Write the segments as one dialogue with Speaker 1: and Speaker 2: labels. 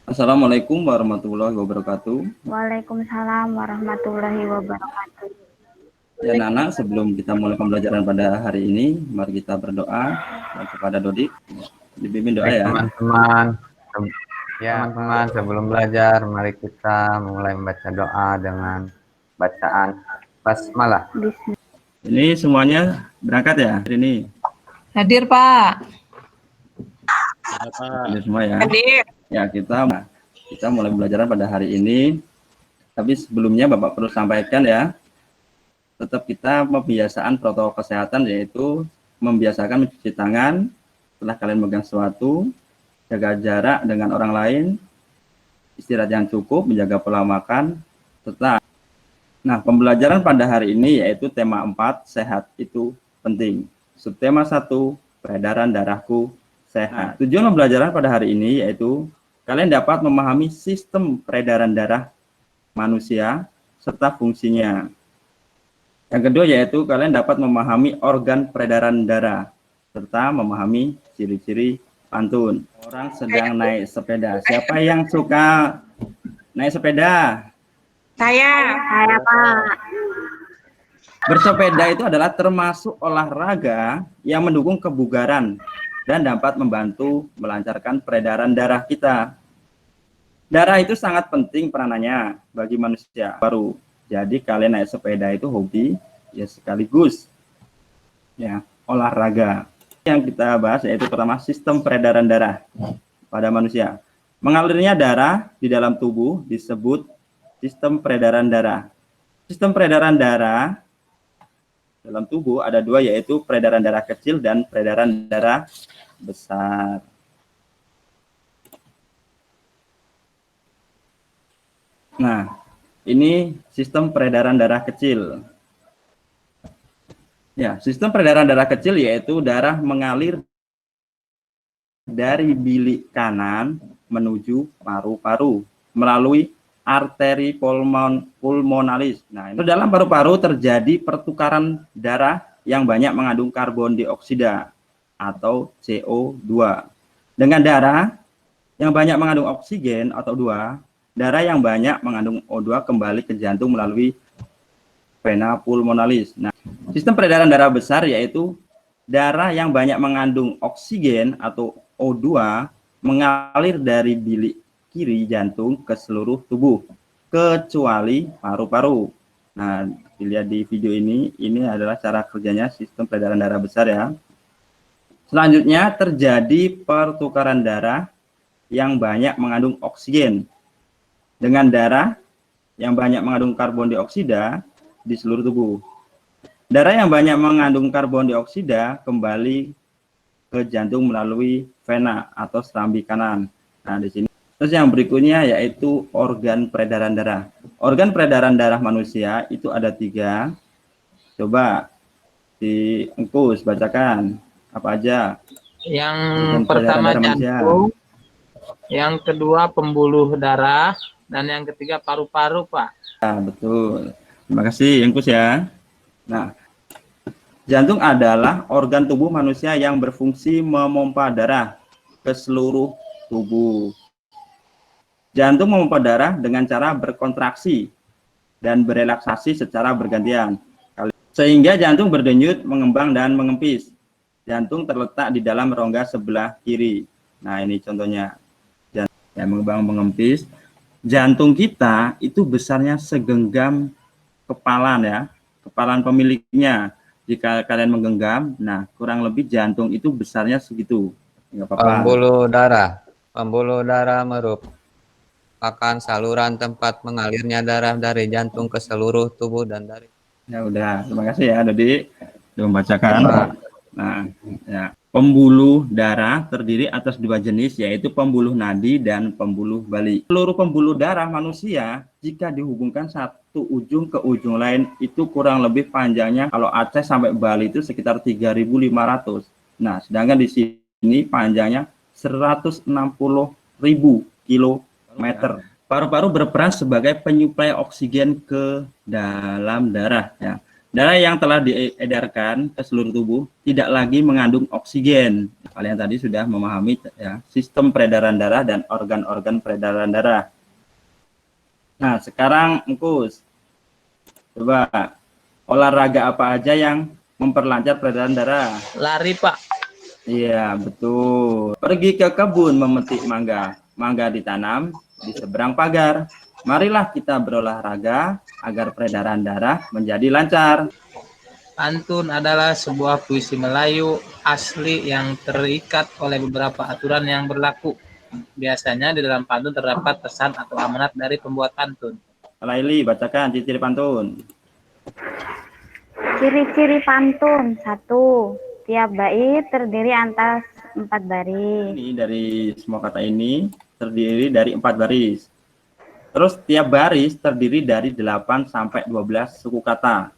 Speaker 1: Assalamualaikum warahmatullahi wabarakatuh.
Speaker 2: Waalaikumsalam warahmatullahi wabarakatuh.
Speaker 1: Ya, Nana, sebelum kita mulai pembelajaran pada hari ini, mari kita berdoa dan kepada Dodik. Dipimpin doa
Speaker 3: Baik,
Speaker 1: ya.
Speaker 3: teman-teman. Teman-teman, sebelum belajar, mari kita mulai membaca doa dengan bacaan basmalah.
Speaker 1: Ini semuanya berangkat ya hari ini?
Speaker 4: Hadir, Pak.
Speaker 1: Hadir semua ya.
Speaker 4: Hadir.
Speaker 1: Ya, kita mulai pembelajaran pada hari ini. Tapi sebelumnya Bapak perlu sampaikan ya, tetap kita pembiasaan protokol kesehatan, yaitu membiasakan mencuci tangan setelah kalian megang sesuatu, jaga jarak dengan orang lain, istirahat yang cukup, menjaga pola makan, tetap. Nah, pembelajaran pada hari ini yaitu tema 4, sehat itu penting. Subtema 1, peredaran darahku sehat. Tujuan pembelajaran pada hari ini yaitu kalian dapat memahami sistem peredaran darah manusia serta fungsinya. Yang kedua yaitu kalian dapat memahami organ peredaran darah serta memahami ciri-ciri pantun. Orang sedang naik sepeda. Siapa yang suka naik sepeda?
Speaker 4: Saya,
Speaker 2: Pak.
Speaker 1: Bersepeda itu adalah termasuk olahraga yang mendukung kebugaran dan dapat membantu melancarkan peredaran darah kita. Darah itu sangat penting peranannya bagi manusia baru. Jadi kalian naik sepeda itu hobi ya sekaligus ya olahraga. Yang kita bahas yaitu pertama sistem peredaran darah pada manusia. Mengalirnya darah di dalam tubuh disebut sistem peredaran darah. Sistem peredaran darah dalam tubuh ada dua, yaitu peredaran darah kecil dan peredaran darah besar. Nah, ini sistem peredaran darah kecil. Ya, sistem peredaran darah kecil yaitu darah mengalir dari bilik kanan menuju paru-paru melalui arteri pulmonalis. Nah, itu dalam paru-paru terjadi pertukaran darah yang banyak mengandung karbon dioksida atau CO2 dengan darah yang banyak mengandung oksigen atau O2. Darah yang banyak mengandung O2 kembali ke jantung melalui vena pulmonalis. Nah, sistem peredaran darah besar yaitu darah yang banyak mengandung oksigen atau O2 mengalir dari bilik kiri jantung ke seluruh tubuh kecuali paru-paru. Nah, dilihat di video ini adalah cara kerjanya sistem peredaran darah besar ya. Selanjutnya terjadi pertukaran darah yang banyak mengandung oksigen dengan darah yang banyak mengandung karbon dioksida di seluruh tubuh. Darah yang banyak mengandung karbon dioksida kembali ke jantung melalui vena atau serambi kanan. Nah, di sini. Terus yang berikutnya yaitu organ peredaran darah. Organ peredaran darah manusia itu ada 3. Coba di Engkus bacakan apa aja.
Speaker 5: Yang
Speaker 1: Organ
Speaker 5: pertama
Speaker 1: peredaran darah
Speaker 5: jantung, yang kedua pembuluh darah, dan yang ketiga paru-paru, Pak.
Speaker 1: Ya, betul. Terima kasih Engkus ya. Nah, jantung adalah organ tubuh manusia yang berfungsi memompa darah ke seluruh tubuh. Jantung memompa darah dengan cara berkontraksi dan berelaksasi secara bergantian, sehingga jantung berdenyut, mengembang, dan mengempis. Jantung terletak di dalam rongga sebelah kiri. Nah, ini contohnya. Yang mengembang, mengempis. Jantung kita itu besarnya segenggam kepalan ya, kepalan pemiliknya. Jika kalian menggenggam, nah kurang lebih jantung itu besarnya segitu. Nggak apa-apa.
Speaker 3: Pembuluh darah merupakan saluran tempat mengalirnya darah dari jantung ke seluruh tubuh dan dari.
Speaker 1: Ya udah, terima kasih ya Dodi sudah membacakan. Nah, ya. Pembuluh darah terdiri atas 2 jenis, yaitu pembuluh nadi dan pembuluh balik. Seluruh pembuluh darah manusia jika dihubungkan satu ujung ke ujung lain itu kurang lebih panjangnya kalau Aceh sampai Bali itu sekitar 3.500. Nah, sedangkan di sini panjangnya 160.000 kilometer. Paru-paru berperan sebagai penyuplai oksigen ke dalam darah ya. Darah yang telah diedarkan ke seluruh tubuh tidak lagi mengandung oksigen. Kalian tadi sudah memahami ya, sistem peredaran darah dan organ-organ peredaran darah. Nah, sekarang Engkus, coba olahraga apa aja yang memperlancar peredaran darah?
Speaker 5: Lari, Pak.
Speaker 1: Iya, betul. Pergi ke kebun memetik mangga. Mangga ditanam di seberang pagar. Marilah kita berolahraga agar peredaran darah menjadi lancar.
Speaker 5: Pantun adalah sebuah puisi Melayu asli yang terikat oleh beberapa aturan yang berlaku. Biasanya di dalam pantun terdapat pesan atau amanat dari pembuat pantun.
Speaker 1: Laili, bacakan ciri-ciri pantun.
Speaker 2: Ciri-ciri pantun. 1. Tiap bait terdiri atas 4 baris.
Speaker 1: Ini dari semua kata ini terdiri dari 4 baris. Terus tiap baris terdiri dari 8 sampai 12 suku kata.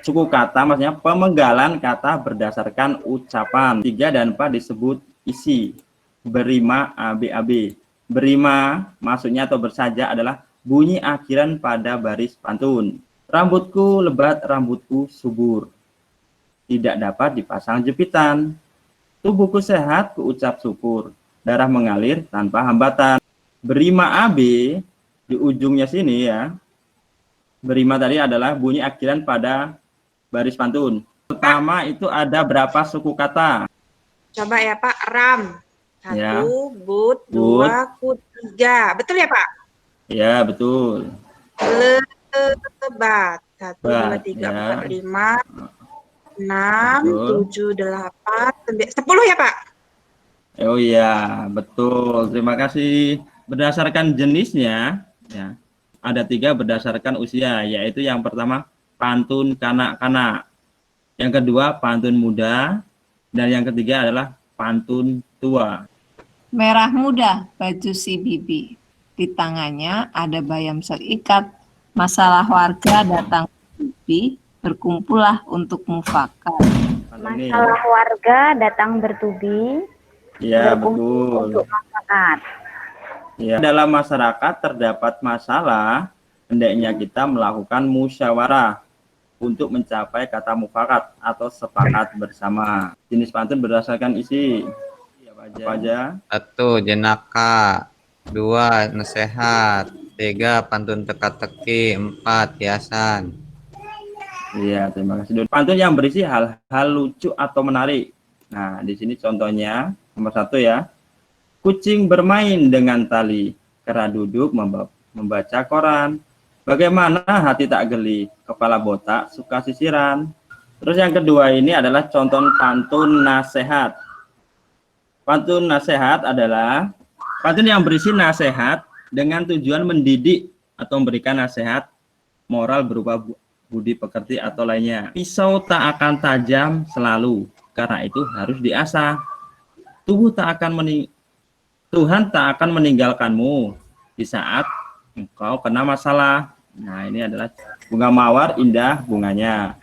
Speaker 1: Suku kata maksudnya pemenggalan kata berdasarkan ucapan. 3 dan 4 disebut isi. Berima ABAB. Berima maksudnya atau bersaja adalah bunyi akhiran pada baris pantun. Rambutku lebat, rambutku subur. Tidak dapat dipasang jepitan. Tubuhku sehat, kuucap syukur. Darah mengalir tanpa hambatan. Berima AB di ujungnya sini ya. Berima tadi adalah bunyi akhiran pada baris pantun. Pertama itu ada berapa suku kata?
Speaker 6: Coba ya Pak, ram. 1,
Speaker 1: Ya.
Speaker 6: but, 2, kut, 3. Betul ya Pak?
Speaker 1: Ya, betul.
Speaker 6: Lebat. 1, 2, 3,
Speaker 1: Ya.
Speaker 6: 4, 5, 6,
Speaker 1: Betul.
Speaker 6: 7, 8, 9, 10 ya Pak?
Speaker 1: Oh iya, betul. Terima kasih. Berdasarkan jenisnya, ya, ada 3 berdasarkan usia, yaitu yang pertama pantun kanak-kanak, yang kedua pantun muda, dan yang ketiga adalah pantun tua.
Speaker 4: Merah muda, baju si bibi. Di tangannya ada bayam seikat. Masalah warga datang ke bibi, berkumpullah untuk mufakat.
Speaker 1: Ini,
Speaker 2: Masalah warga datang bertubi.
Speaker 1: ya
Speaker 2: berkumpul
Speaker 1: betul.
Speaker 2: untuk masyarakat.
Speaker 1: Ya, dalam masyarakat terdapat masalah, hendaknya kita melakukan musyawarah untuk mencapai kata mufakat atau sepakat bersama. Jenis pantun berdasarkan isi. Apa aja?
Speaker 3: 1. Jenaka. 2. Nasihat. 3. Pantun teka-teki. 4. Hiasan.
Speaker 1: Iya, terima kasih. Pantun yang berisi hal-hal lucu atau menarik. Nah, di sini contohnya nomor 1 ya. Kucing bermain dengan tali, kera duduk membaca koran. Bagaimana hati tak geli, kepala botak suka sisiran. Terus yang kedua ini adalah contoh pantun nasihat. Pantun nasihat adalah pantun yang berisi nasihat dengan tujuan mendidik atau memberikan nasihat moral berupa budi pekerti atau lainnya. Pisau tak akan tajam selalu, karena itu harus diasah. Tuhan tak akan meninggalkanmu di saat engkau kena masalah. Nah, ini adalah bunga mawar indah bunganya,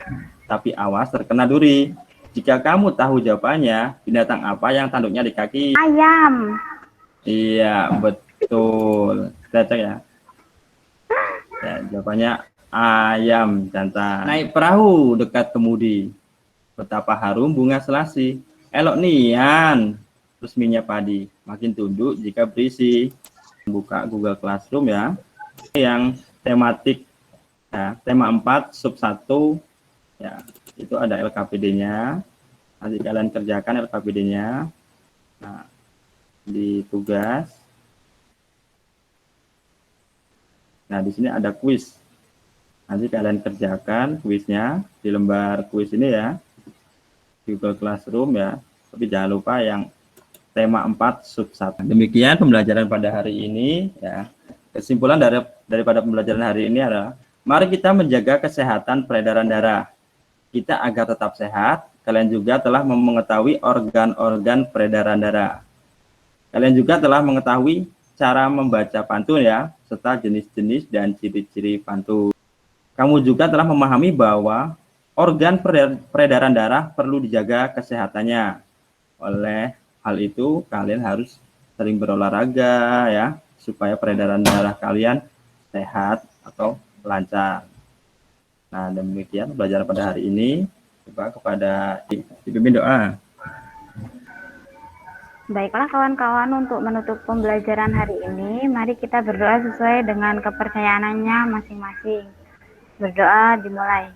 Speaker 1: tapi awas terkena duri. Jika kamu tahu jawabannya, binatang apa yang tanduknya di kaki?
Speaker 2: Ayam.
Speaker 1: Iya, betul. Kita cek ya. Ya, jawabannya ayam jantan. Naik perahu dekat kemudi. Betapa harum bunga selasi. Elok nian. Resminya padi. Makin tunduk jika berisi. Buka Google Classroom ya. Yang tematik ya, tema 4 sub 1 ya, itu ada LKPD-nya. Nanti kalian kerjakan LKPD-nya. Nah, di tugas. Nah, di sini ada kuis. Nanti kalian kerjakan kuisnya di lembar kuis ini ya. Google Classroom ya. Tapi jangan lupa yang tema 4 sub 1. Demikian pembelajaran pada hari ini ya. Kesimpulan daripada pembelajaran hari ini adalah mari kita menjaga kesehatan peredaran darah kita agar tetap sehat. Kalian juga telah mengetahui organ-organ peredaran darah. Kalian juga telah mengetahui cara membaca pantun ya, serta jenis-jenis dan ciri-ciri pantun. Kamu juga telah memahami bahwa organ peredaran darah perlu dijaga kesehatannya. Oleh hal itu, kalian harus sering berolahraga ya, supaya peredaran darah kalian sehat atau lancar. Nah, demikian pelajaran pada hari ini. Coba kepada dipimpin doa.
Speaker 2: Baiklah kawan-kawan, untuk menutup pembelajaran hari ini, mari kita berdoa sesuai dengan kepercayaannya masing-masing. Berdoa dimulai.